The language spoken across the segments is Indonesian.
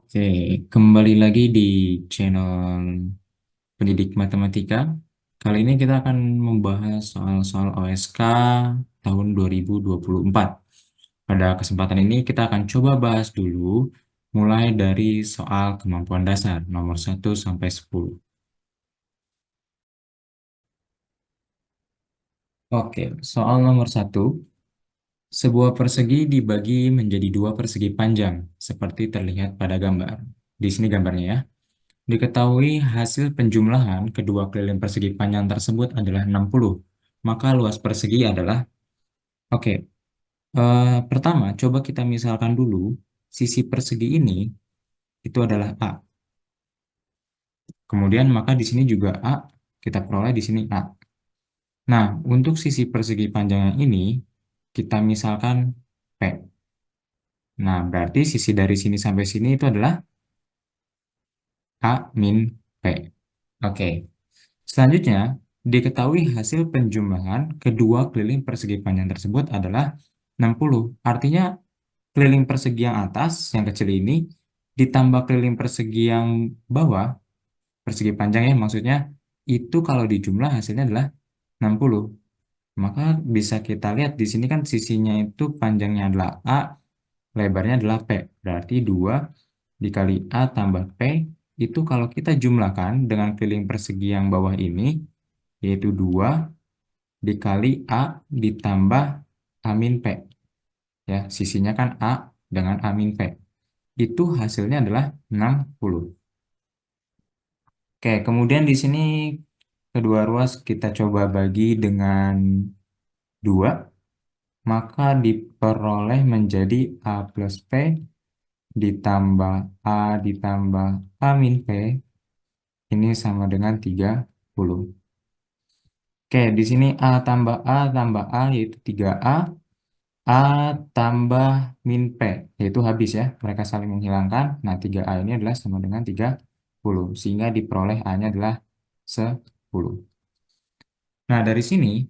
Oke, kembali lagi di channel Pendidik Matematika. Kali ini kita akan membahas soal-soal OSK tahun 2024. Pada kesempatan ini kita akan coba bahas dulu mulai dari soal kemampuan dasar nomor 1 sampai 10. Oke, soal nomor 1. Sebuah persegi dibagi menjadi dua persegi panjang, seperti terlihat pada gambar. Di sini gambarnya ya. Diketahui hasil penjumlahan kedua keliling persegi panjang tersebut adalah 60. Maka luas persegi adalah, oke, pertama coba kita misalkan dulu, sisi persegi ini itu adalah A. Kemudian maka di sini juga A, kita peroleh di sini A. Nah, untuk sisi persegi panjang yang ini, kita misalkan P. Nah, berarti sisi dari sini sampai sini itu adalah A min P. Oke. Selanjutnya, diketahui hasil penjumlahan kedua keliling persegi panjang tersebut adalah 60. Artinya, keliling persegi yang atas, yang kecil ini, ditambah keliling persegi yang bawah, persegi panjang ya maksudnya, itu kalau dijumlah hasilnya adalah 60. Maka bisa kita lihat di sini kan sisinya itu panjangnya adalah A, lebarnya adalah P. Berarti 2 dikali A tambah P, itu kalau kita jumlahkan dengan keliling persegi yang bawah ini, yaitu 2 dikali A ditambah A min P. Ya, sisinya kan A dengan A min P. Itu hasilnya adalah 60. Oke, kemudian di sini kedua ruas kita coba bagi dengan 2, maka diperoleh menjadi A plus P ditambah A ditambah A min P, ini sama dengan 30. Oke, di sini A tambah A yaitu 3A, A tambah min P, yaitu habis ya, mereka saling menghilangkan. Nah, 3A ini adalah sama dengan 30, sehingga diperoleh A-nya adalah 10. Nah, dari sini,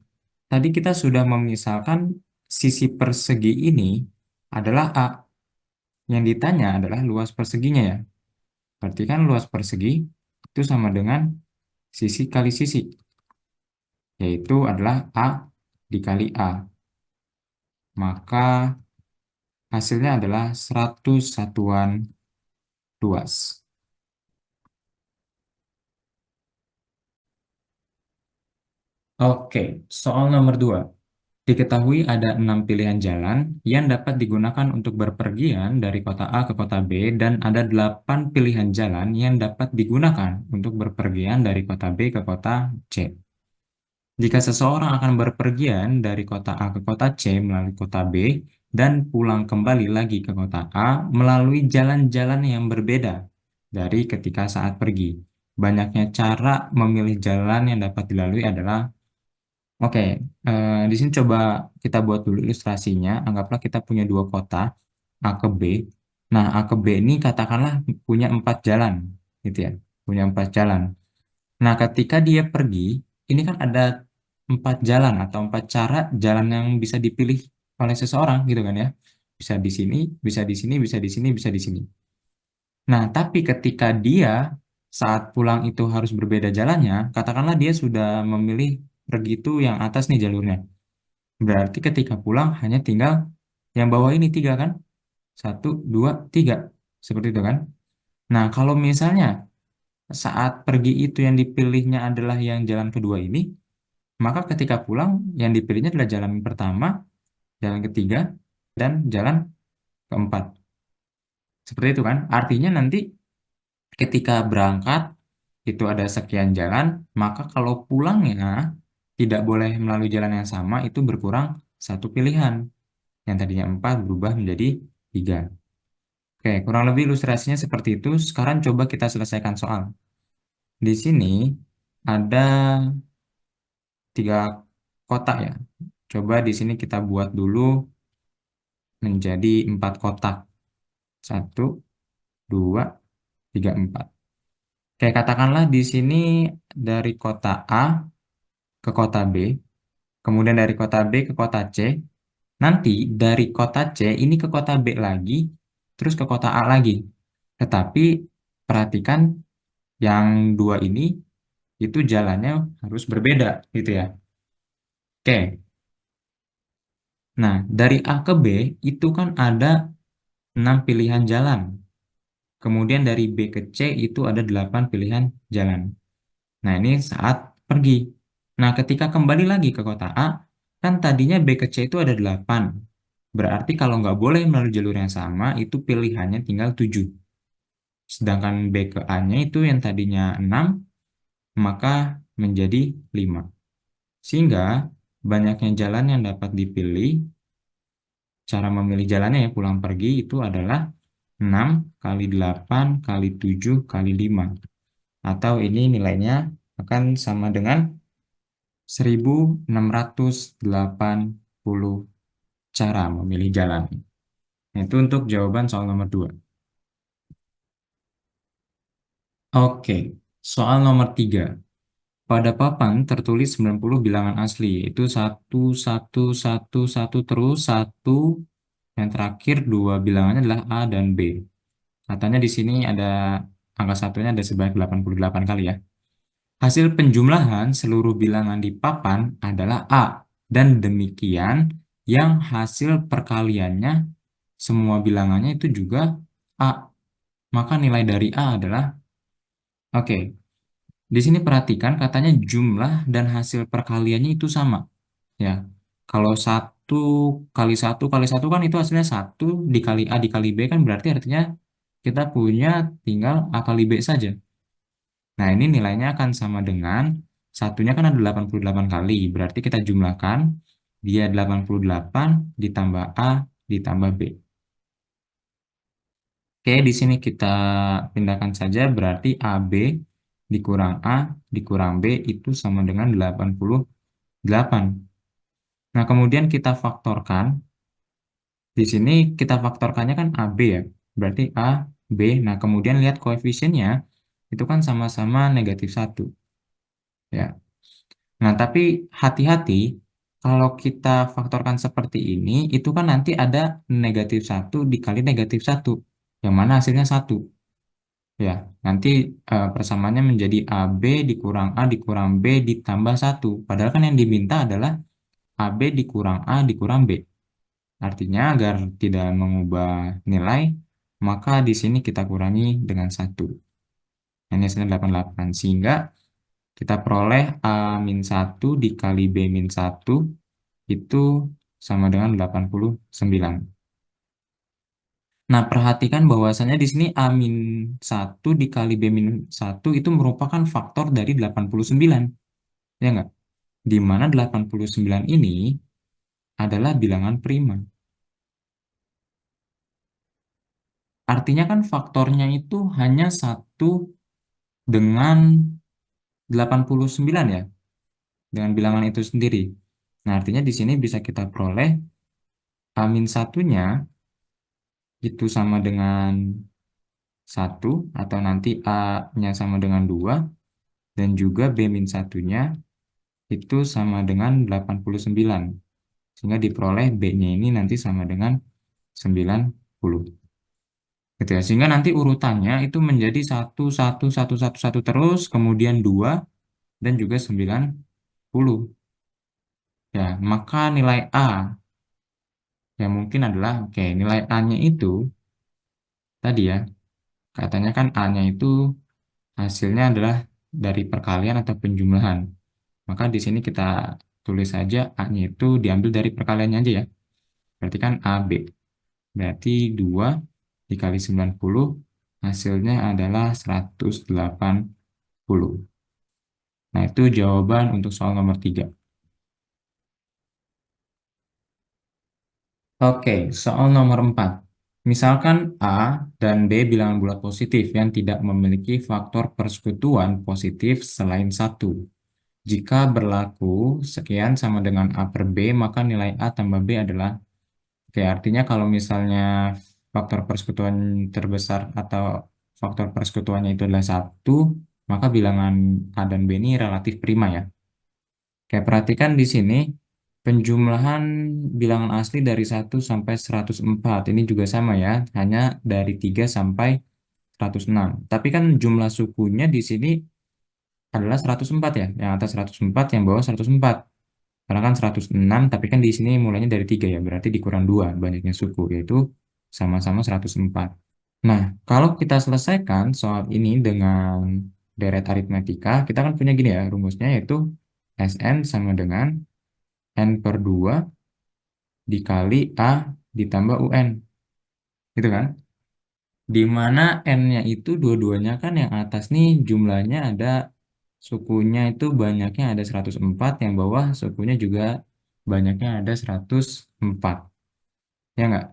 tadi kita sudah memisalkan sisi persegi ini adalah A. Yang ditanya adalah luas perseginya ya. Berarti kan luas persegi itu sama dengan sisi kali sisi, yaitu adalah A dikali A. Maka hasilnya adalah 100 satuan luas. Oke, soal nomor 2. Diketahui ada 6 pilihan jalan yang dapat digunakan untuk berpergian dari kota A ke kota B dan ada 8 pilihan jalan yang dapat digunakan untuk berpergian dari kota B ke kota C. Jika seseorang akan berpergian dari kota A ke kota C melalui kota B dan pulang kembali lagi ke kota A melalui jalan-jalan yang berbeda dari ketika saat pergi. Banyaknya cara memilih jalan yang dapat dilalui adalah, oke, di sini coba kita buat dulu ilustrasinya. Anggaplah kita punya dua kota, A ke B. Nah, A ke B ini katakanlah punya 4 jalan, gitu ya, punya 4 jalan. Nah, ketika dia pergi, ini kan ada 4 jalan atau 4 cara jalan yang bisa dipilih oleh seseorang, gitu kan ya. Bisa di sini, bisa di sini, bisa di sini, bisa di sini. Nah, tapi ketika dia saat pulang itu harus berbeda jalannya, katakanlah dia sudah memilih pergi itu yang atas nih jalurnya. Berarti ketika pulang hanya tinggal yang bawah ini 3 kan? 1, 2, 3. Seperti itu kan? Nah, kalau misalnya saat pergi itu yang dipilihnya adalah yang jalan kedua ini, maka ketika pulang yang dipilihnya adalah jalan pertama, jalan ketiga, dan jalan keempat. Seperti itu kan? Artinya nanti ketika berangkat itu ada sekian jalan, maka kalau pulangnya tidak boleh melalui jalan yang sama, itu berkurang satu pilihan. Yang tadinya 4 berubah menjadi 3. Oke, kurang lebih ilustrasinya seperti itu. Sekarang coba kita selesaikan soal. Di sini ada 3 kotak ya. Coba di sini kita buat dulu menjadi 4 kotak. 1, 2, 3, 4. Oke, katakanlah di sini dari kota A ke kota B, kemudian dari kota B ke kota C, nanti dari kota C ini ke kota B lagi, terus ke kota A lagi. Tetapi perhatikan yang dua ini itu jalannya harus berbeda gitu ya. Oke. Nah, dari A ke B itu kan ada 6 pilihan jalan. Kemudian dari B ke C itu ada 8 pilihan jalan. Nah, ini saat pergi. Nah, ketika kembali lagi ke kota A, kan tadinya B ke C itu ada 8. Berarti kalau nggak boleh melalui jalur yang sama, itu pilihannya tinggal 7. Sedangkan B ke A-nya itu yang tadinya 6, maka menjadi 5. Sehingga banyaknya jalan yang dapat dipilih, cara memilih jalannya ya pulang pergi itu adalah 6 kali 8 kali 7 kali 5. Atau ini nilainya akan sama dengan 1680 cara memilih jalan. Nah, itu untuk jawaban soal nomor 2. Oke, soal nomor 3. Pada papan tertulis 90 bilangan asli, yaitu satu satu satu satu terus satu yang terakhir dua bilangannya adalah A dan B. Katanya di sini ada angka satunya ada sebanyak 88 kali ya. Hasil penjumlahan seluruh bilangan di papan adalah A. Dan demikian yang hasil perkaliannya semua bilangannya itu juga A. Maka nilai dari A adalah, oke, di sini perhatikan katanya jumlah dan hasil perkaliannya itu sama. Ya, kalau satu kali satu kan itu hasilnya satu dikali A dikali B kan berarti artinya kita punya tinggal A kali B saja. Nah, ini nilainya akan sama dengan satunya kan ada 88 kali. Berarti kita jumlahkan dia 88 ditambah A ditambah B. Oke, di sini kita pindahkan saja berarti AB dikurang A dikurang B itu sama dengan 88. Nah, kemudian kita faktorkan. Di sini kita faktorkannya kan AB ya. Berarti A, B. Nah, kemudian lihat koefisiennya itu kan sama-sama negatif satu. Ya. Nah, tapi hati-hati kalau kita faktorkan seperti ini, itu kan nanti ada negatif satu dikali negatif satu, yang mana hasilnya satu. Ya, nanti persamaannya menjadi AB dikurang A dikurang B ditambah satu. Padahal kan yang diminta adalah AB dikurang A dikurang B. Artinya agar tidak mengubah nilai, maka di sini kita kurangi dengan satu. Ini hasilnya 88. Sehingga kita peroleh A min 1 dikali B min 1 itu sama dengan 89. Nah, perhatikan bahwasannya di sini A min 1 dikali B min 1 itu merupakan faktor dari 89. Ya nggak? Di mana 89 ini adalah bilangan prima. Artinya kan faktornya itu hanya satu dengan 89 ya, dengan bilangan itu sendiri. Nah, artinya di sini bisa kita peroleh A min satunya itu sama dengan satu atau nanti A-nya sama dengan 2 dan juga B min satunya itu sama dengan 89 sehingga diperoleh B-nya ini nanti sama dengan 90 gitu ya, sehingga nanti urutannya itu menjadi satu satu satu satu satu terus kemudian 2 dan juga 90 ya, maka nilai A yang mungkin adalah oke, nilai A-nya itu tadi ya katanya kan A-nya itu hasilnya adalah dari perkalian atau penjumlahan. Maka di sini kita tulis saja A-nya itu diambil dari perkaliannya aja ya. Berarti kan AB. Berarti 2 dikali 90 hasilnya adalah 180. Nah, itu jawaban untuk soal nomor 3. Oke, soal nomor 4. Misalkan A dan B bilangan bulat positif yang tidak memiliki faktor persekutuan positif selain satu. Jika berlaku sekian sama dengan A per B, maka nilai A tambah B adalah, oke, artinya kalau misalnya faktor persekutuan terbesar atau faktor persekutuannya itu adalah satu, maka bilangan A dan B ini relatif prima ya. Kayak perhatikan di sini, penjumlahan bilangan asli dari 1 sampai 104. Ini juga sama ya, hanya dari 3 sampai 106. Tapi kan jumlah sukunya di sini adalah 104 ya. Yang atas 104, yang bawah 104. Karena kan 106, tapi kan di sini mulainya dari 3 ya. Berarti dikurang 2 banyaknya suku, yaitu sama-sama 104. Nah, kalau kita selesaikan soal ini dengan deret aritmetika, kita kan punya gini ya, rumusnya yaitu Sn sama dengan N per 2 dikali A ditambah UN. Gitu kan? Di mana N-nya itu dua-duanya kan yang atas nih jumlahnya ada sukunya itu banyaknya ada 104, yang bawah sukunya juga banyaknya ada 104. Ya nggak?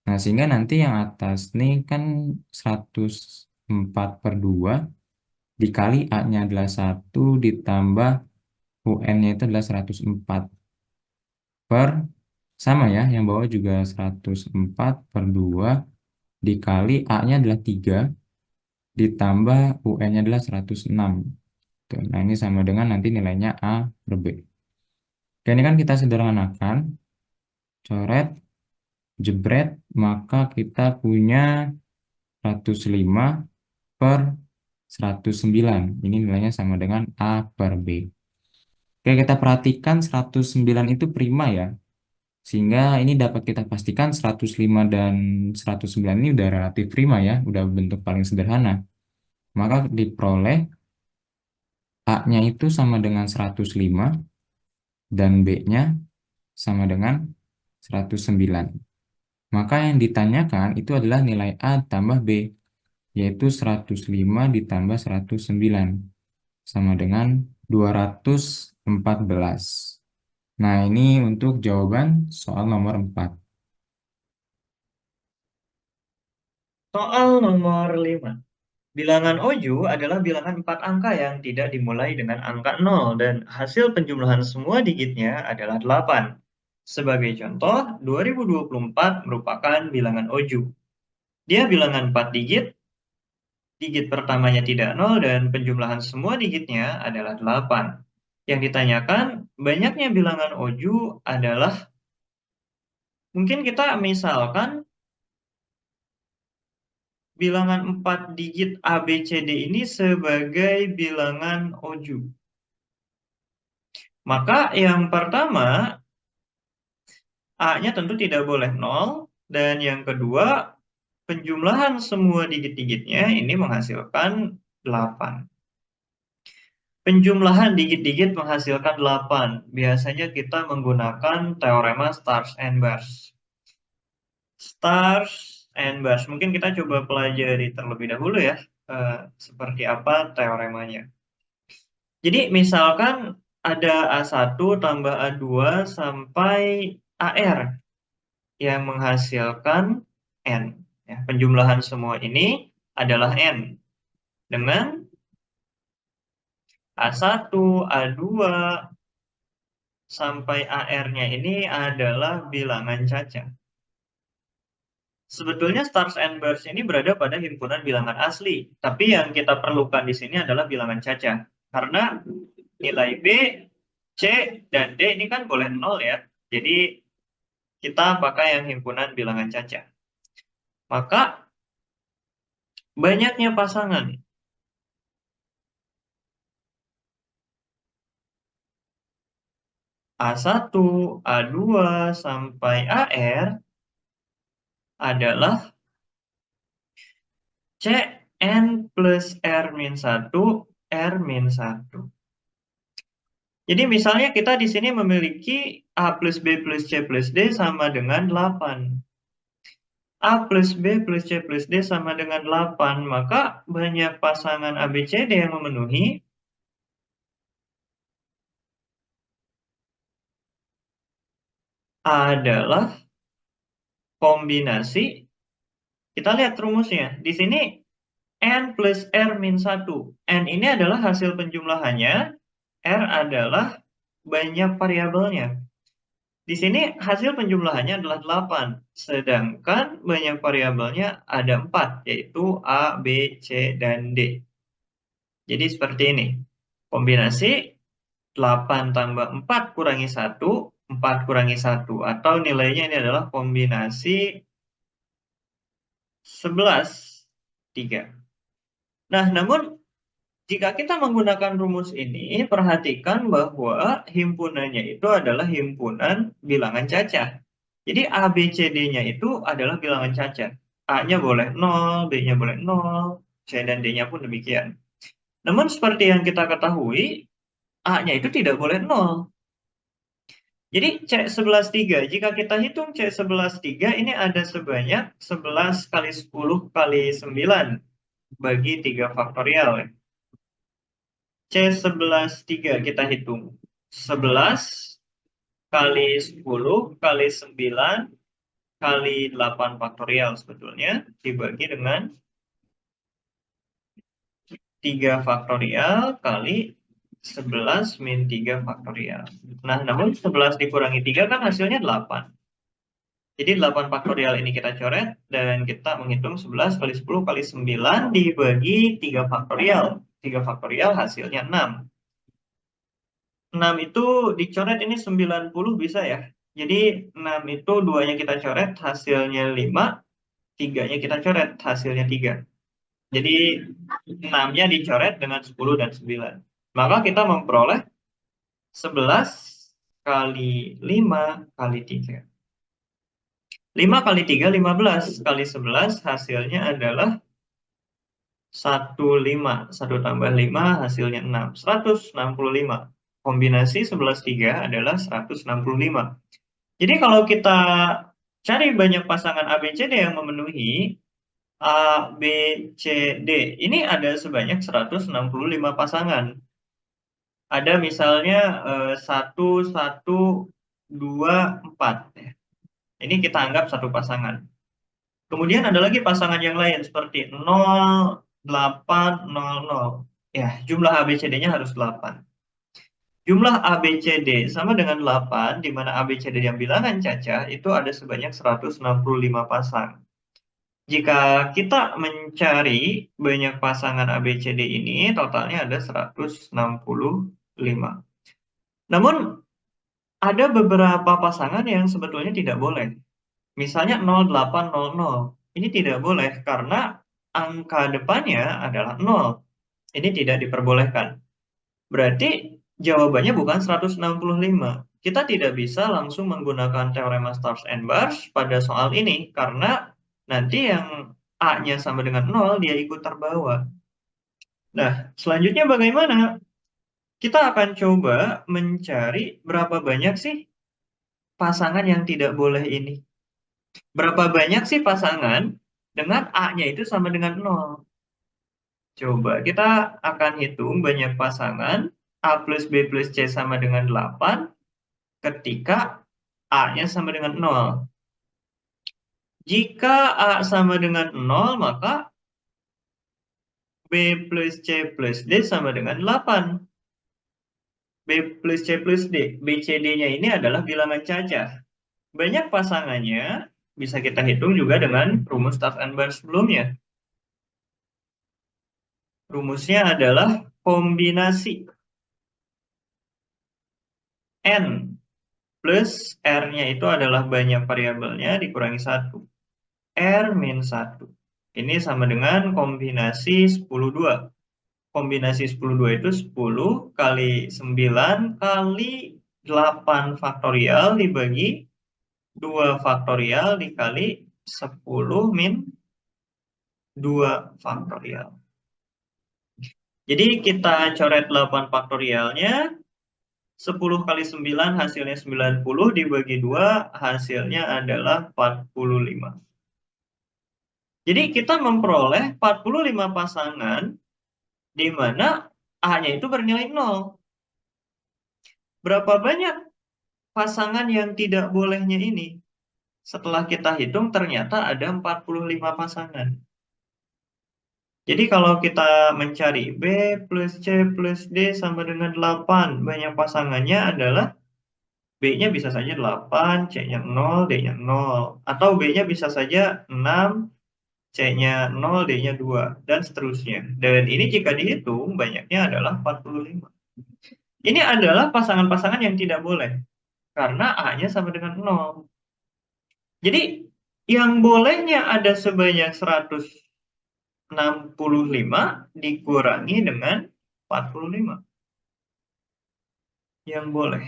Nah, sehingga nanti yang atas nih kan 104 per 2 dikali A-nya adalah 1 ditambah UN-nya itu adalah 104 per sama ya, yang bawah juga 104 per 2 dikali A-nya adalah 3 ditambah UN-nya adalah 106. Tuh, nah, ini sama dengan nanti nilainya A per B. Oke, ini kan kita sederhanakan, coret, jebret, maka kita punya 105 per 109. Ini nilainya sama dengan A per B. Oke, kita perhatikan 109 itu prima ya. Sehingga ini dapat kita pastikan 105 dan 109 ini udah relatif prima ya, udah bentuk paling sederhana. Maka diperoleh A-nya itu sama dengan 105 dan B-nya sama dengan 109. Maka yang ditanyakan itu adalah nilai A tambah B, yaitu 105 ditambah 109, sama dengan 214. Nah, ini untuk jawaban soal nomor 4. Soal nomor 5. Bilangan Oju adalah bilangan 4 angka yang tidak dimulai dengan angka 0 dan hasil penjumlahan semua digitnya adalah 8. Sebagai contoh, 2024 merupakan bilangan Oju. Dia bilangan 4 digit, digit pertamanya tidak 0 dan penjumlahan semua digitnya adalah 8. Yang ditanyakan, banyaknya bilangan Oju adalah, mungkin kita misalkan bilangan 4 digit A, B, C, D ini sebagai bilangan Oju. Maka yang pertama, A-nya tentu tidak boleh 0, dan yang kedua, penjumlahan semua digit-digitnya ini menghasilkan 8. Penjumlahan digit-digit menghasilkan 8. Biasanya kita menggunakan teorema stars and bars. Stars and bars. Mungkin kita coba pelajari terlebih dahulu ya, seperti apa teoremanya. Jadi misalkan ada A1 tambah A2 sampai AR yang menghasilkan N. Ya, penjumlahan semua ini adalah N. Dengan A1, A2, sampai AR-nya ini adalah bilangan caca. Sebetulnya stars and bars ini berada pada himpunan bilangan asli, tapi yang kita perlukan di sini adalah bilangan caca. Karena nilai B, C, dan D ini kan boleh 0 ya. Jadi kita pakai yang himpunan bilangan caca. Maka banyaknya pasangan A1, A2, sampai AR adalah CN plus R-1, R-1. Jadi misalnya kita di sini memiliki A plus B plus C plus D sama dengan 8. A plus B plus C plus D sama dengan 8. Maka banyak pasangan A, B, C, D yang memenuhi adalah kombinasi. Kita lihat rumusnya. Di sini N plus R-1. N ini adalah hasil penjumlahannya. R adalah banyak variabelnya. Di sini hasil penjumlahannya adalah 8, sedangkan banyak variabelnya ada 4, yaitu A, B, C, dan D. Jadi seperti ini. Kombinasi 8 tambah 4 kurangi 1, 4 kurangi 1. Atau nilainya ini adalah kombinasi 11, 3. Nah, namun jika kita menggunakan rumus ini, perhatikan bahwa himpunannya itu adalah himpunan bilangan cacah. Jadi A, B, C, D-nya itu adalah bilangan cacah. A-nya boleh 0, B-nya boleh 0, C dan D-nya pun demikian. Namun seperti yang kita ketahui, A-nya itu tidak boleh 0. Jadi C11 3, jika kita hitung C11 3, ini ada sebanyak 11 kali 10 kali 9 bagi 3 faktorial, ya. C11 3 kita hitung. 11 kali 10 kali 9 kali 8 faktorial sebetulnya dibagi dengan 3 faktorial kali 11 min 3 faktorial. Nah, namun 11 dikurangi 3 kan hasilnya 8. Jadi 8 faktorial ini kita coret dan kita menghitung 11 kali 10 kali 9 dibagi 3 faktorial. 3 faktorial hasilnya 6. 6 itu dicoret ini 90 bisa ya. Jadi 6 itu 2-nya kita coret hasilnya 5, 3-nya kita coret hasilnya 3. Jadi 6-nya dicoret dengan 10 dan 9. Maka kita memperoleh 11 kali 5 kali 3. 5 kali 3, 15. Kali 11 hasilnya adalah 15. 1 tambah 5 hasilnya 6. 165. Kombinasi 11 3 adalah 165. Jadi kalau kita cari banyak pasangan A, B, C, D yang memenuhi A, B, C, D, ini ada sebanyak 165 pasangan. Ada misalnya 1, 1, 2, 4. Ini kita anggap satu pasangan. Kemudian ada lagi pasangan yang lain seperti 0, 8, 0, 0. Ya, jumlah A, B, C, D-nya harus 8. Jumlah A, B, C, D sama dengan 8, di mana A, B, C, D yang bilangan cacah itu ada sebanyak 165 pasang. Jika kita mencari banyak pasangan A, B, C, D ini, totalnya ada 165. Namun, ada beberapa pasangan yang sebetulnya tidak boleh. Misalnya 0800. Ini tidak boleh karena angka depannya adalah 0. Ini tidak diperbolehkan. Berarti jawabannya bukan 165. Kita tidak bisa langsung menggunakan teorema Stars and Bars pada soal ini karena nanti yang A-nya sama dengan 0 dia ikut terbawa. Nah, selanjutnya bagaimana? Kita akan coba mencari berapa banyak sih pasangan yang tidak boleh ini. Berapa banyak sih pasangan dengan A-nya itu sama dengan 0? Coba kita akan hitung banyak pasangan A plus B plus C sama dengan 8 ketika A-nya sama dengan 0. Jika A sama dengan 0, maka B plus C plus D sama dengan 8. B plus C plus D. B, C, D-nya ini adalah bilangan cacah. Banyak pasangannya bisa kita hitung juga dengan rumus Staff and Bar sebelumnya. Rumusnya adalah kombinasi N plus R-nya itu adalah banyak variabelnya dikurangi 1. R min 1. Ini sama dengan kombinasi 10/2. Kombinasi 10/2 itu 10 kali 9 kali 8 faktorial dibagi 2 faktorial dikali 10 min 2 faktorial. Jadi kita coret 8 faktorialnya. 10 kali 9 hasilnya 90 dibagi 2 hasilnya adalah 45. Jadi kita memperoleh 45 pasangan di mana A-nya itu bernilai 0. Berapa banyak pasangan yang tidak bolehnya ini? Setelah kita hitung ternyata ada 45 pasangan. Jadi kalau kita mencari B plus C plus D sama dengan 8, banyak pasangannya adalah B-nya bisa saja 8, C-nya 0, D-nya 0. Atau B-nya bisa saja 6, C-nya 0, D-nya 2, dan seterusnya. Dan ini jika dihitung, banyaknya adalah 45. Ini adalah pasangan-pasangan yang tidak boleh, karena A-nya sama dengan 0. Jadi, yang bolehnya ada sebanyak 100 65 dikurangi dengan 45 yang boleh.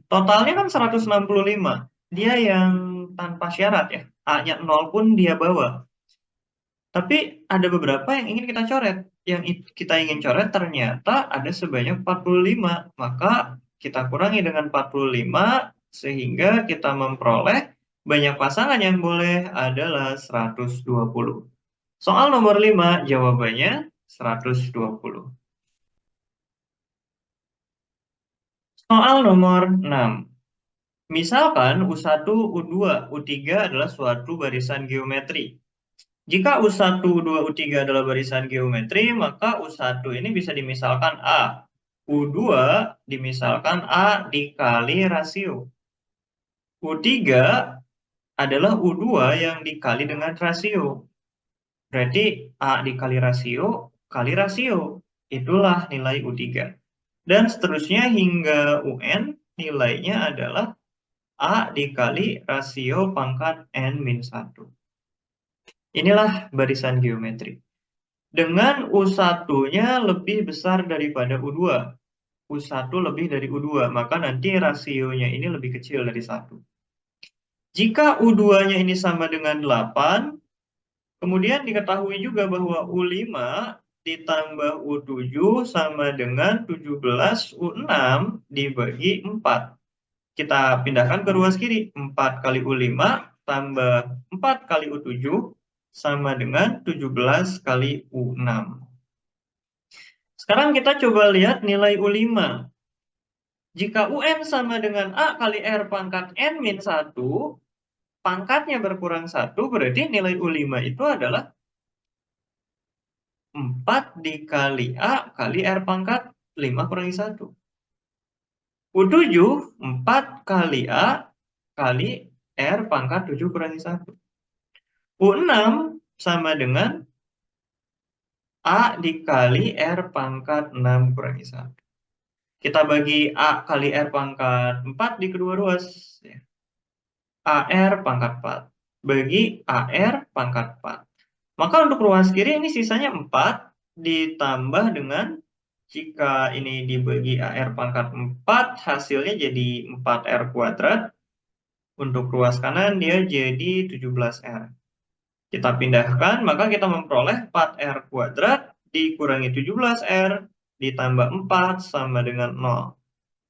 Totalnya kan 165. Dia yang tanpa syarat ya. A-nya 0 pun dia bawa. Tapi ada beberapa yang ingin kita coret. Yang kita ingin coret ternyata ada sebanyak 45. Maka kita kurangi dengan 45 sehingga kita memperoleh banyak pasangan yang boleh adalah 120. Soal nomor 5 jawabannya 120. Soal nomor 6. Misalkan U1, U2, U3 adalah suatu barisan geometri. Jika U1, U2, U3 adalah barisan geometri, maka U1 ini bisa dimisalkan A. U2 dimisalkan A dikali rasio. U3 adalah U2 yang dikali dengan rasio. Berarti A dikali rasio, kali rasio. Itulah nilai U3. Dan seterusnya hingga UN, nilainya adalah A dikali rasio pangkat N-1. Inilah barisan geometri. Dengan U1-nya lebih besar daripada U2. U1 lebih dari U2, maka nanti rasionya ini lebih kecil dari 1. Jika U2-nya ini sama dengan 8, kemudian diketahui juga bahwa U5 ditambah U7 sama dengan 17 U6 dibagi 4. Kita pindahkan ke ruas kiri. 4 kali U5 tambah 4 kali U7 sama dengan 17 kali U6. Sekarang kita coba lihat nilai U5. Jika UN sama dengan A kali R pangkat N-1, pangkatnya berkurang 1, berarti nilai U5 itu adalah 4 dikali A kali R pangkat 5 kurangi 1. U7, 4 kali A kali R pangkat 7 kurangi 1. U6 sama dengan A dikali R pangkat 6 kurangi 1. Kita bagi A kali R pangkat 4 di kedua ruas. AR pangkat 4. Bagi AR pangkat 4. Maka untuk ruas kiri ini sisanya 4 ditambah dengan jika ini dibagi AR pangkat 4 hasilnya jadi 4R kuadrat. Untuk ruas kanan dia jadi 17R. Kita pindahkan maka kita memperoleh 4R kuadrat dikurangi 17R ditambah 4 sama dengan 0.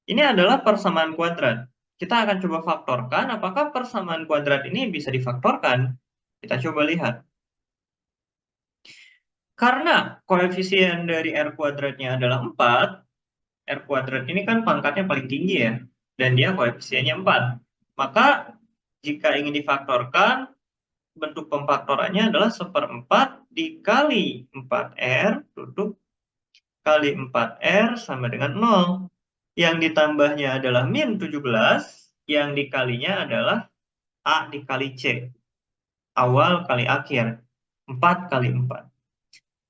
Ini adalah persamaan kuadrat. Kita akan coba faktorkan apakah persamaan kuadrat ini bisa difaktorkan. Kita coba lihat. Karena koefisien dari R kuadratnya adalah 4, R kuadrat ini kan pangkatnya paling tinggi ya, dan dia koefisiennya 4. Maka jika ingin difaktorkan, bentuk pemfaktorannya adalah 1/4 dikali 4R tutup kali 4R sama dengan 0. Yang ditambahnya adalah min 17, yang dikalinya adalah A dikali C. Awal kali akhir. 4 kali 4.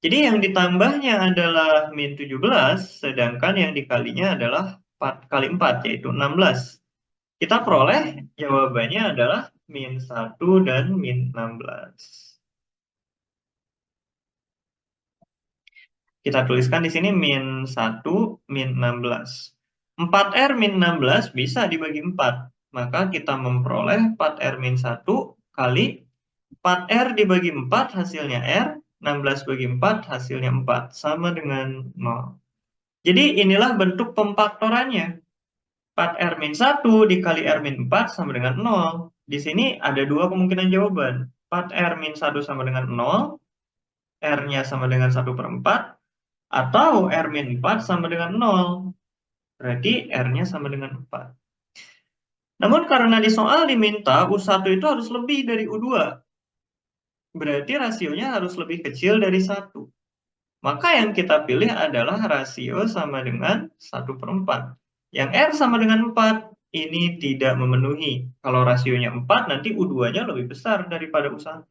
Jadi yang ditambahnya adalah min 17, sedangkan yang dikalinya adalah 4 kali 4, yaitu 16. Kita peroleh jawabannya adalah min 1 dan min 16. Kita tuliskan di sini min 1, min 16. 4R min 16 bisa dibagi 4. Maka kita memperoleh 4R min 1 kali 4R dibagi 4 hasilnya R, 16 bagi 4 hasilnya 4. Sama dengan 0. Jadi inilah bentuk pemfaktorannya. 4R min 1 dikali R min 4 sama dengan 0. Di sini ada dua kemungkinan jawaban. 4R min 1 sama dengan 0, R-nya sama dengan 1/4, atau R-4 sama dengan 0. Berarti R-nya sama dengan 4. Namun karena di soal diminta U1 itu harus lebih dari U2. Berarti rasionya harus lebih kecil dari 1. Maka yang kita pilih adalah rasio sama dengan 1/4. Yang R sama dengan 4 ini tidak memenuhi. Kalau rasionya 4 nanti U2-nya lebih besar daripada U1.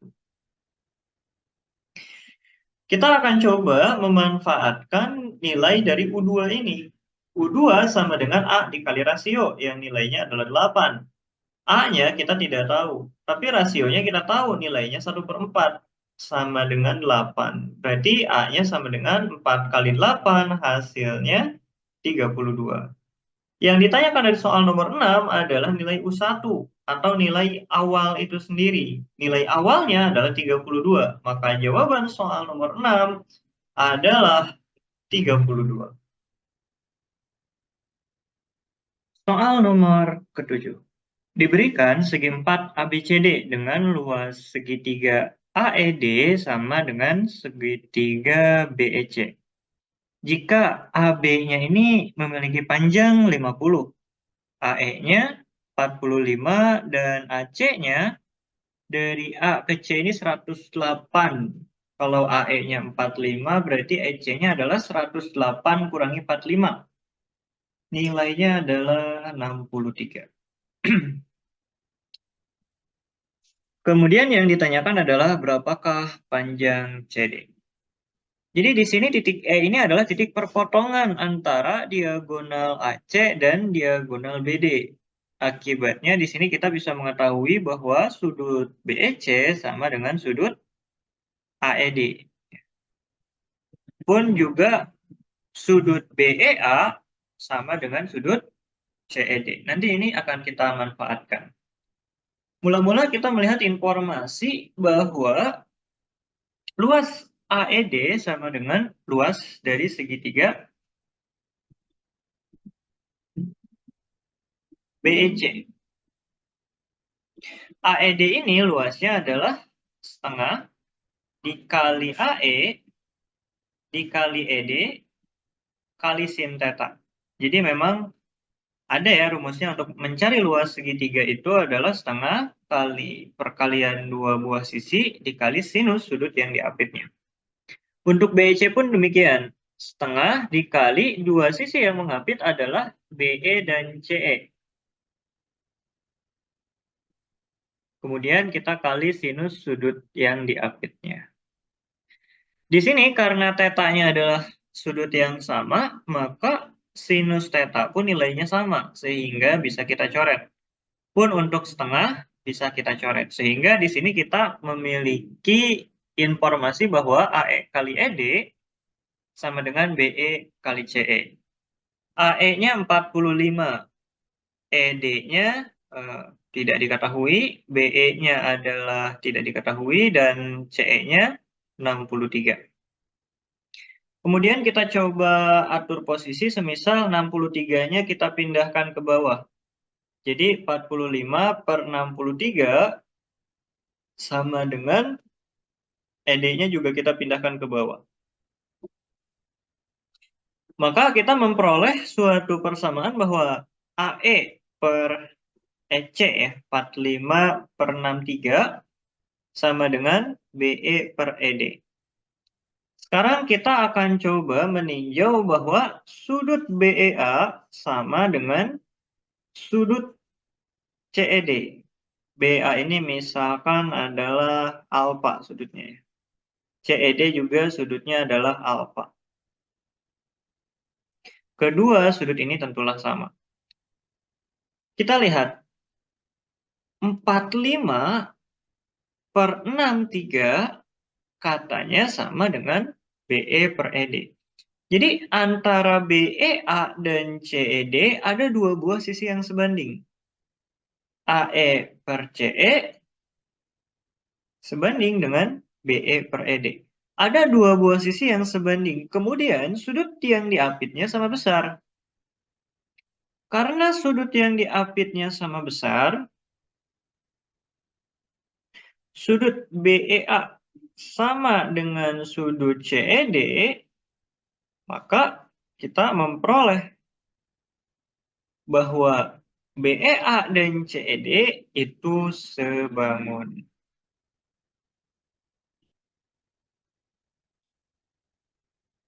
Kita akan coba memanfaatkan nilai dari U2 ini. U2 sama dengan A dikali rasio, yang nilainya adalah 8. A-nya kita tidak tahu, tapi rasionya kita tahu nilainya 1/4. sama dengan 8. Berarti A-nya sama dengan 4 kali 8, hasilnya 32. Yang ditanyakan dari soal nomor 6 adalah nilai U1 atau nilai awal itu sendiri. Nilai awalnya adalah 32. Maka jawaban soal nomor 6 adalah 32. Soal nomor ke-7. Diberikan segi 4 ABCD dengan luas segitiga AED sama dengan segitiga BEC. Jika AB-nya ini memiliki panjang 50, AE-nya 45, dan AC-nya dari A ke C ini 108. Kalau AE-nya 45, berarti EC-nya adalah 108 kurangi 45. Nilainya adalah 63. Kemudian yang ditanyakan adalah berapakah panjang CD. Jadi di sini titik E ini adalah titik perpotongan antara diagonal AC dan diagonal BD. Akibatnya di sini kita bisa mengetahui bahwa sudut BEC sama dengan sudut AED. Pun juga sudut BEA sama dengan sudut CED. Nanti ini akan kita manfaatkan. Mula-mula kita melihat informasi bahwa luas AED sama dengan luas dari segitiga BEC. AED ini luasnya adalah setengah dikali AE dikali ED kali sin theta. Jadi memang ada ya rumusnya untuk mencari luas segitiga itu adalah setengah kali perkalian dua buah sisi dikali sinus sudut yang diapitnya. Untuk BEC pun demikian. Setengah dikali dua sisi yang mengapit adalah BE dan CE. Kemudian kita kali sinus sudut yang diapitnya. Di sini karena tetanya adalah sudut yang sama, maka sinus theta pun nilainya sama, sehingga bisa kita coret. Pun untuk setengah bisa kita coret. Sehingga di sini kita memiliki informasi bahwa AE kali ED sama dengan BE kali CE. AE-nya 45, ED-nya tidak diketahui, BE-nya adalah tidak diketahui, dan CE-nya 63. Kemudian kita coba atur posisi semisal 63-nya kita pindahkan ke bawah. Jadi 45 per 63 sama dengan ED-nya juga kita pindahkan ke bawah. Maka kita memperoleh suatu persamaan bahwa AE per EC ya, 45 per 63 sama dengan BE per ED. Sekarang kita akan coba meninjau bahwa sudut BEA sama dengan sudut CED. BEA ini misalkan adalah alfa sudutnya. CED juga sudutnya adalah alfa. Kedua sudut ini tentulah sama. Kita lihat 45 per 63 katanya sama dengan BE per ED. Jadi antara BEA dan CED ada dua buah sisi yang sebanding. AE per CE sebanding dengan BE per ED. Ada dua buah sisi yang sebanding. Kemudian sudut yang diapitnya sama besar. Karena sudut yang diapitnya sama besar, sudut BEA sama dengan sudut CED, maka kita memperoleh bahwa BEA dan CED itu sebangun.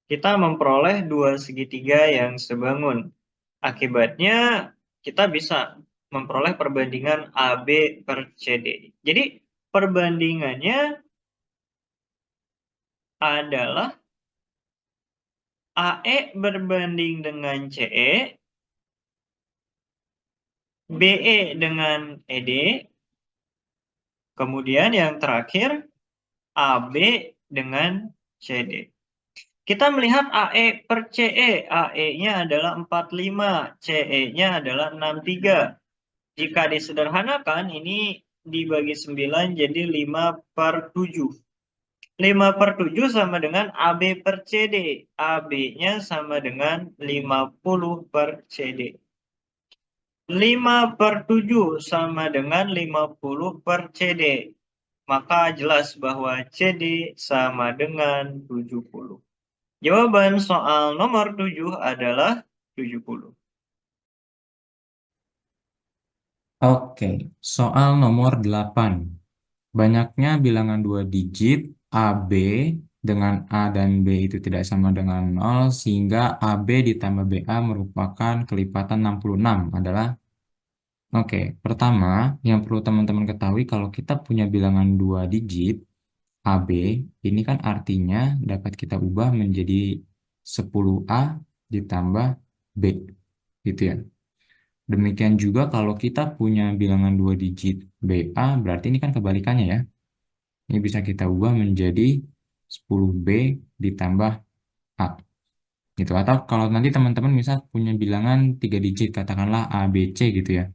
Kita memperoleh dua segitiga yang sebangun. Akibatnya kita bisa memperoleh perbandingan AB per CD. Jadi perbandingannya adalah AE berbanding dengan CE, BE dengan ED, kemudian yang terakhir AB dengan CD. Kita melihat AE per CE. AE-nya adalah 45, CE-nya adalah 63. Jika disederhanakan, ini dibagi 9 jadi 5 per 7. 5 per 7 sama dengan AB per CD. AB-nya sama dengan 50 per CD. 5 per 7 sama dengan 50 per CD. Maka jelas bahwa CD sama dengan 70. Jawaban soal nomor 7 adalah 70. Oke, soal nomor 8. Banyaknya bilangan dua digit AB dengan A dan B itu tidak sama dengan 0, sehingga AB ditambah BA merupakan kelipatan 66 adalah. Oke, pertama yang perlu teman-teman ketahui kalau kita punya bilangan dua digit AB, ini kan artinya dapat kita ubah menjadi 10A ditambah B, gitu ya. Demikian juga kalau kita punya bilangan dua digit BA, berarti ini kan kebalikannya ya. Ini bisa kita ubah menjadi 10B ditambah A, gitu. Atau kalau nanti teman-teman misal punya bilangan 3 digit, katakanlah ABC gitu ya.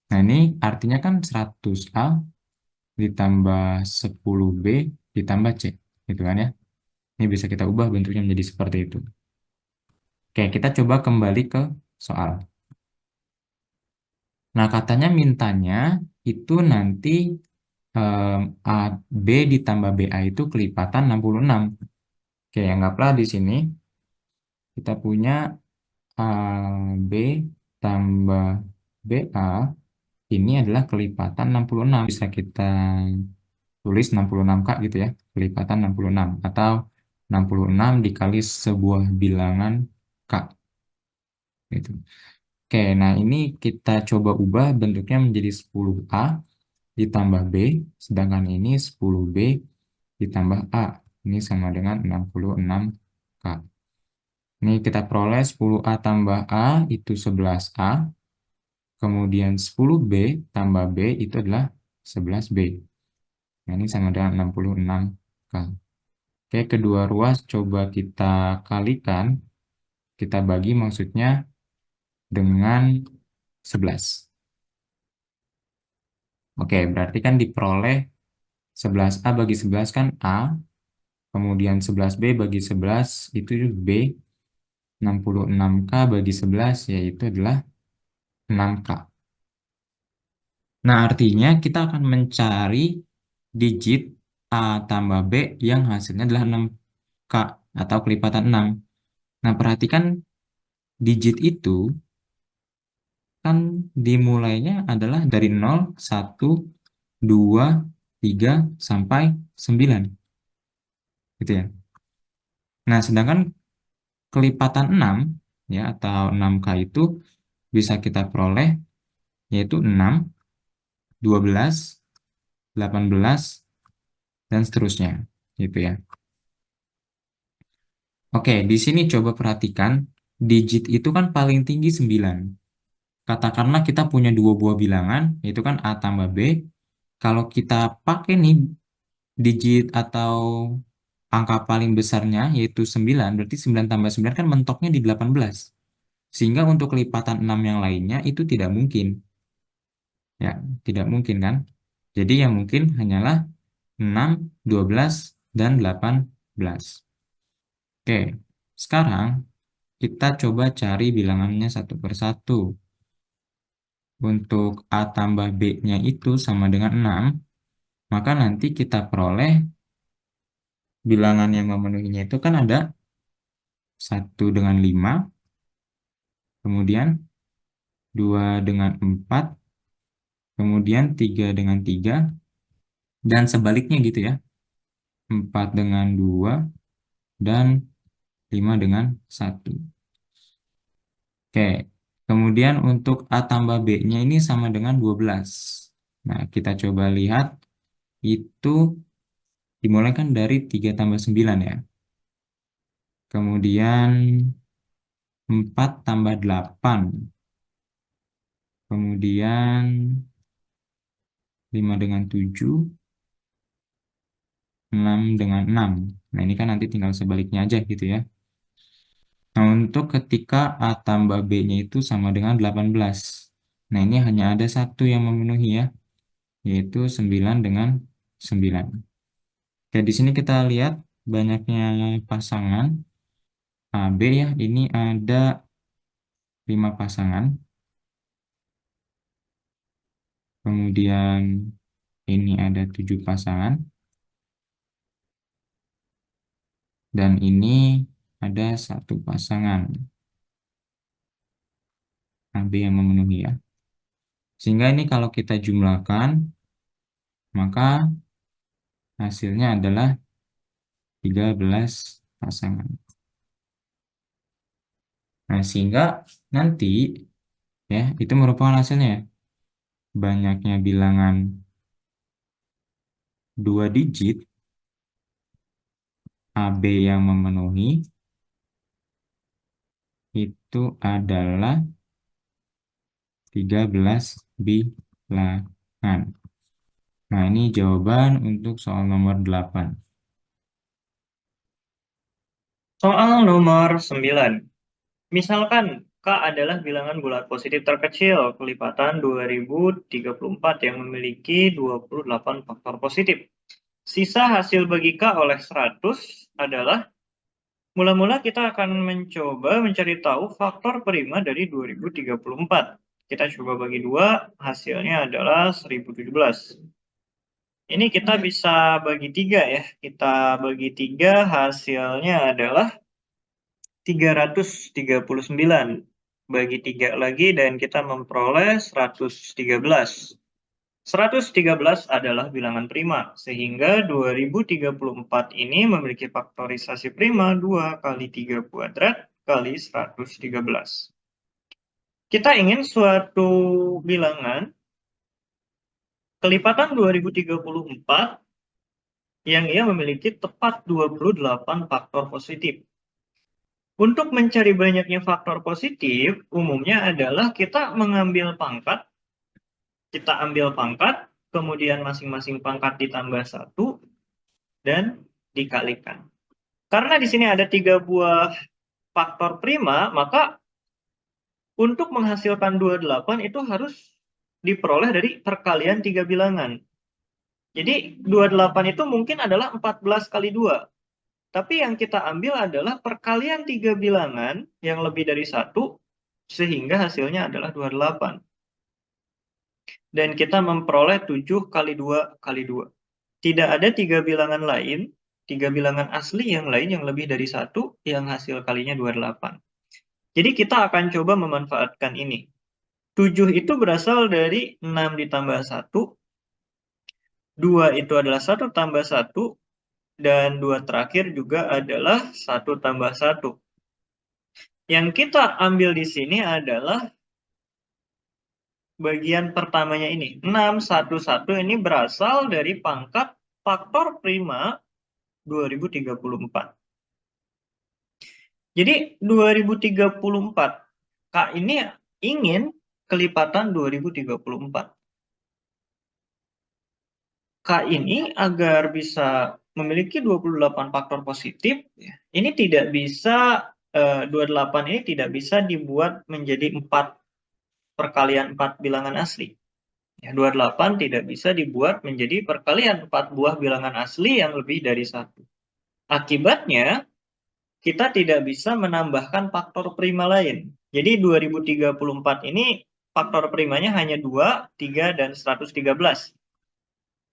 Nah, ini artinya kan 100A ditambah 10B ditambah C, gitu kan ya. Ini bisa kita ubah bentuknya menjadi seperti itu. Oke, kita coba kembali ke soal. Nah, katanya mintanya itu nanti A, B ditambah BA itu kelipatan 66. Oke, anggaplah di sini kita punya A, B tambah BA ini adalah kelipatan 66. Bisa kita tulis 66K gitu ya, kelipatan 66. Atau 66 dikali sebuah bilangan K. Gitu. Oke, nah ini kita coba ubah bentuknya menjadi 10A ditambah B, sedangkan ini 10B ditambah A. Ini sama dengan 66K. Ini kita peroleh 10A tambah A itu 11A, kemudian 10B tambah B itu adalah 11B. Nah, ini sama dengan 66K. Oke, kedua ruas coba kita kalikan, kita bagi maksudnya dengan 11. Oke, berarti kan diperoleh 11A bagi 11 kan A, kemudian 11B bagi 11 itu B, 66K bagi 11 yaitu adalah 6K. Nah, artinya kita akan mencari digit A tambah B yang hasilnya adalah 6K atau kelipatan 6. Nah, perhatikan digit itu kan dimulainya adalah dari 0, 1, 2, 3, sampai 9. Gitu ya. Nah, sedangkan kelipatan 6 ya atau 6K itu bisa kita peroleh yaitu 6, 12, 18, dan seterusnya. Gitu ya. Oke, di sini coba perhatikan digit itu kan paling tinggi 9. Katakanlah kita punya dua buah bilangan, yaitu kan A tambah B. Kalau kita pakai nih digit atau angka paling besarnya, yaitu 9, berarti 9 tambah 9 kan mentoknya di 18. Sehingga untuk kelipatan 6 yang lainnya itu tidak mungkin. Ya, tidak mungkin kan? Jadi yang mungkin hanyalah 6, 12, dan 18. Oke, sekarang kita coba cari bilangannya satu per satu. Untuk A tambah B-nya itu sama dengan 6, maka nanti kita peroleh bilangan yang memenuhinya itu kan ada 1 dengan 5, kemudian 2 dengan 4, kemudian 3 dengan 3, dan sebaliknya gitu ya. 4 dengan 2, dan 5 dengan 1. Oke, kemudian untuk A tambah B-nya ini sama dengan 12. Nah, kita coba lihat itu dimulai kan dari 3 tambah 9 ya. Kemudian 4 tambah 8. Kemudian 5 dengan 7. 6 dengan 6. Nah, ini kan nanti tinggal sebaliknya aja gitu ya. Nah, untuk ketika A tambah B-nya itu sama dengan 18. Nah, ini hanya ada satu yang memenuhi ya, yaitu 9 dengan 9. Oke, di sini kita lihat banyaknya pasangan AB ya. Ini ada 5 pasangan. Kemudian ini ada 7 pasangan. Dan ini ada satu pasangan AB yang memenuhi ya. Sehingga ini kalau kita jumlahkan, maka hasilnya adalah 13 pasangan. Nah, sehingga nanti ya itu merupakan hasilnya ya. Banyaknya bilangan 2 digit AB yang memenuhi itu adalah 13 bilangan. Nah, ini jawaban untuk soal nomor 8. Soal nomor 9. Misalkan K adalah bilangan bulat positif terkecil kelipatan 2034 yang memiliki 28 faktor positif. Sisa hasil bagi K oleh 100 adalah, mula-mula kita akan mencoba mencari tahu faktor prima dari 2034. Kita coba bagi 2, hasilnya adalah 1017. Ini kita bisa bagi 3 ya. Kita bagi 3, hasilnya adalah 339. Bagi 3 lagi dan kita memperoleh 113. 113 adalah bilangan prima, sehingga 2034 ini memiliki faktorisasi prima 2 kali 3 kuadrat kali 113. Kita ingin suatu bilangan kelipatan 2034 yang ia memiliki tepat 28 faktor positif. Untuk mencari banyaknya faktor positif, umumnya adalah kita mengambil pangkat, kita ambil pangkat, kemudian masing-masing pangkat ditambah 1, dan dikalikan. Karena di sini ada 3 buah faktor prima, maka untuk menghasilkan 28 itu harus diperoleh dari perkalian 3 bilangan. Jadi 28 itu mungkin adalah 14 kali 2. Tapi yang kita ambil adalah perkalian 3 bilangan yang lebih dari 1, sehingga hasilnya adalah 28. Dan kita memperoleh 7 kali 2 kali 2. Tidak ada 3 bilangan lain, 3 bilangan asli yang lain yang lebih dari 1, yang hasil kalinya 28. Jadi kita akan coba memanfaatkan ini. 7 itu berasal dari 6 ditambah 1, 2 itu adalah 1 tambah 1, dan 2 terakhir juga adalah 1 tambah 1. Yang kita ambil di sini adalah bagian pertamanya ini. 611 ini berasal dari pangkat faktor prima 2034. Jadi 2034, K ini ingin kelipatan 2034. K ini agar bisa memiliki 28 faktor positif, ini tidak bisa, 28 ini tidak bisa dibuat menjadi 4 perkalian 4 bilangan asli. Ya, 28 tidak bisa dibuat menjadi perkalian 4 buah bilangan asli yang lebih dari 1. Akibatnya, kita tidak bisa menambahkan faktor prima lain. Jadi 2034 ini faktor primanya hanya 2, 3, dan 113.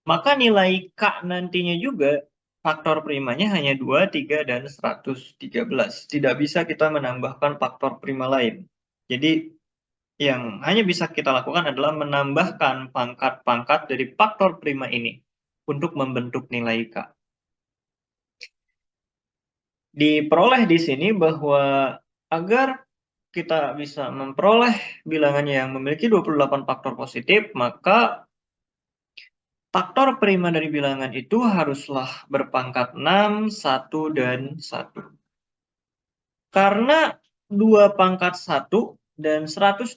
Maka nilai K nantinya juga faktor primanya hanya 2, 3, dan 113. Tidak bisa kita menambahkan faktor prima lain. Jadi yang hanya bisa kita lakukan adalah menambahkan pangkat-pangkat dari faktor prima ini untuk membentuk nilai K. Diperoleh di sini bahwa agar kita bisa memperoleh bilangan yang memiliki 28 faktor positif, maka faktor prima dari bilangan itu haruslah berpangkat 6, 1, dan 1. Karena 2 pangkat 1 dan 113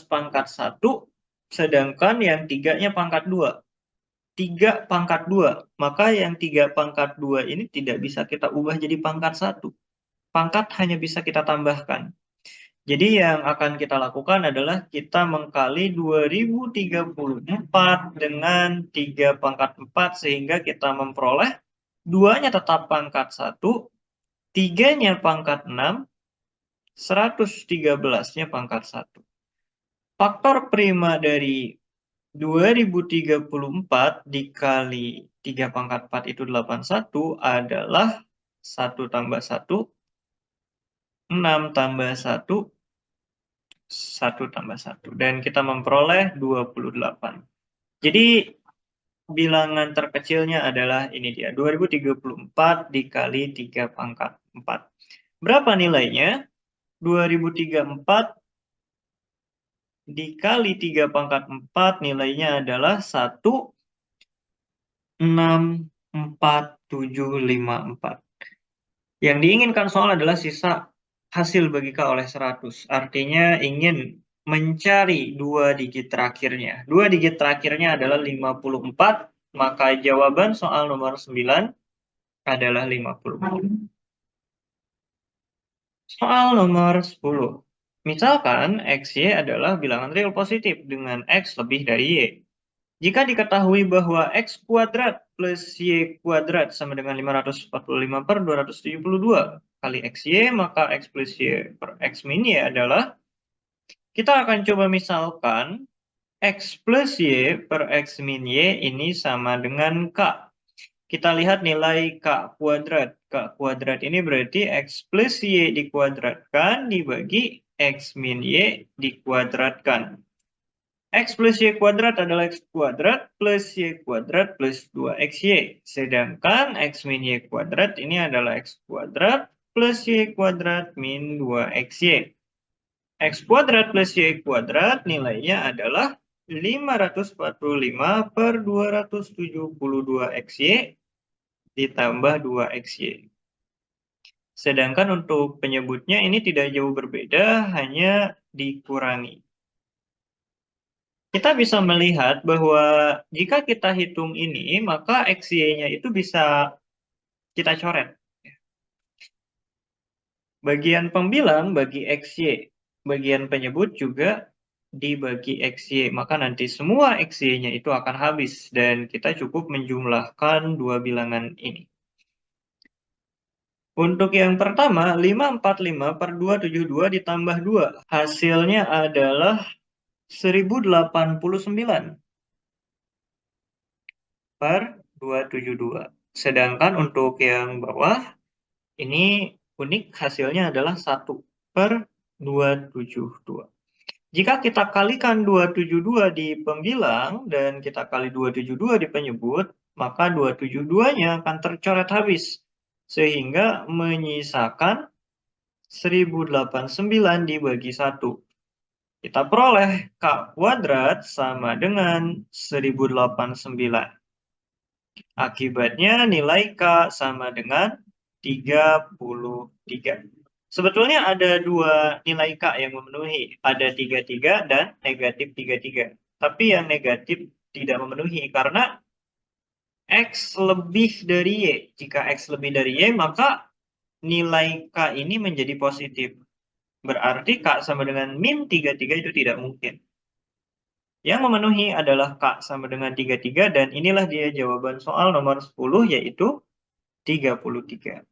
pangkat 1, sedangkan yang 3-nya pangkat 2. 3 pangkat 2. Maka yang 3 pangkat 2 ini tidak bisa kita ubah jadi pangkat 1. Pangkat hanya bisa kita tambahkan. Jadi yang akan kita lakukan adalah kita mengkali 2034 dengan 3 pangkat 4 sehingga kita memperoleh 2-nya tetap pangkat 1, 3-nya pangkat 6, 113-nya pangkat 1. Faktor prima dari 2034 dikali 3 pangkat 4 itu 81 adalah 1 tambah 1, 6 tambah 1, 1 tambah 1. Dan kita memperoleh 28. Jadi bilangan terkecilnya adalah ini dia, 2034 dikali 3 pangkat 4. Berapa nilainya? 2034 dikali 3 pangkat 4 nilainya adalah 1,64754. Yang diinginkan soal adalah sisa hasil bagi K oleh 100. Artinya ingin mencari 2 digit terakhirnya. 2 digit terakhirnya adalah 54, maka jawaban soal nomor 9 adalah 54. Soal nomor 10. Misalkan XY adalah bilangan real positif dengan X lebih dari Y. Jika diketahui bahwa X kuadrat plus Y kuadrat sama dengan 545 per 272 kali XY, maka X plus Y per X min Y adalah, kita akan coba misalkan X plus Y per X min Y ini sama dengan K. Kita lihat nilai K kuadrat. K kuadrat ini berarti X plus Y dikuadratkan dibagi X min Y dikuadratkan. X plus Y kuadrat adalah X kuadrat plus Y kuadrat plus 2XY. Sedangkan X min Y kuadrat ini adalah X kuadrat plus Y kuadrat min 2XY. X kuadrat plus Y kuadrat nilainya adalah 545 per 272XY ditambah 2XY. Sedangkan untuk penyebutnya ini tidak jauh berbeda, hanya dikurangi. Kita bisa melihat bahwa jika kita hitung ini, maka XY-nya itu bisa kita coret. Bagian pembilang bagi XY, bagian penyebut juga dibagi XY. Maka nanti semua XY-nya itu akan habis, dan kita cukup menjumlahkan dua bilangan ini. Untuk yang pertama, 545 per 272 ditambah 2. Hasilnya adalah 1089 per 272. Sedangkan untuk yang bawah, ini unik, hasilnya adalah 1 per 272. Jika kita kalikan 272 di pembilang dan kita kali 272 di penyebut, maka 272-nya akan tercoret habis, sehingga menyisakan 1089 dibagi 1. Kita peroleh K kuadrat sama dengan 1089. Akibatnya nilai K sama dengan 33. Sebetulnya ada dua nilai K yang memenuhi. Ada 33 dan negatif 33. Tapi yang negatif tidak memenuhi karena X lebih dari Y. Jika X lebih dari Y, maka nilai K ini menjadi positif. Berarti K sama dengan min 33 itu tidak mungkin. Yang memenuhi adalah K sama dengan 33, dan inilah dia jawaban soal nomor 10, yaitu 33.